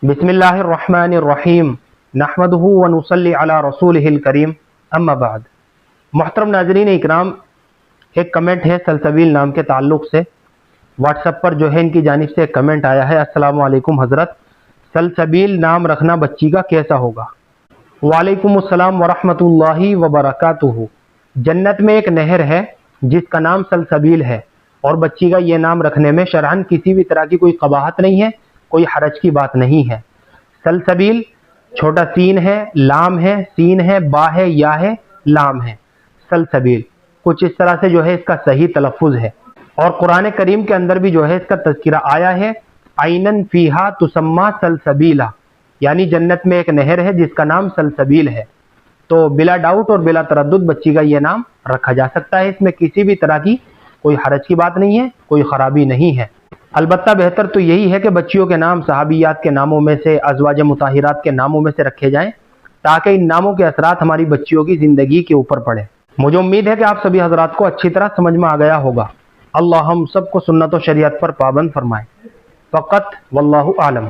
बिस्मिल्लाहिर्रहमानिर्रहीम नहमदुहु व नुसल्ली अला रसूलिहिल करीम अम्मा बाद। मोहतरम नाज़रीन इकराम, एक कमेंट है सलसबील नाम के ताल्लुक़ से। व्हाट्सएप पर जो है इनकी जानिब से एक कमेंट आया है। अस्सलामु अलैकुम हज़रत, सलसबील नाम रखना बच्ची का कैसा होगा? वालेकुम अस्सलाम व रहमतुल्लाहि व बरकातुहू। जन्नत में एक नहर है जिसका नाम सलसबील है और बच्ची का ये नाम रखने में शरअन किसी भी तरह की कोई कबाहत नहीं है, कोई हरज की बात नहीं है। सलसबील छोटा सीन है, लाम है, सीन है, बा है, या है, लाम है। सलसबील कुछ इस तरह से जो है इसका सही तलफ़ुज़ है। और कुरान करीम के अंदर भी जो है इसका तज़किरा आया है, आइनन फीहा तुसम्मा सलसबीला, यानी जन्नत में एक नहर है जिसका नाम सलसबील है। तो बिला डाउट और बिला तरद्दुद बच्ची का ये नाम रखा जा सकता है। इसमें किसी भी तरह की कोई हरज की बात नहीं है, कोई ख़राबी नहीं है। अलबत्ता बेहतर तो यही है कि बच्चियों के नाम सहाबियात के नामों में से, अज़वाज मुताहिरात के नामों में से रखे जाएं, ताकि इन नामों के असरात हमारी बच्चियों की ज़िंदगी के ऊपर पड़े। मुझे उम्मीद है कि आप सभी हजरात को अच्छी तरह समझ में आ गया होगा। अल्लाह हम सबको सुन्नत व शरीयत पर पाबंद फरमाए। फ़क़त वल्लाहु आलम।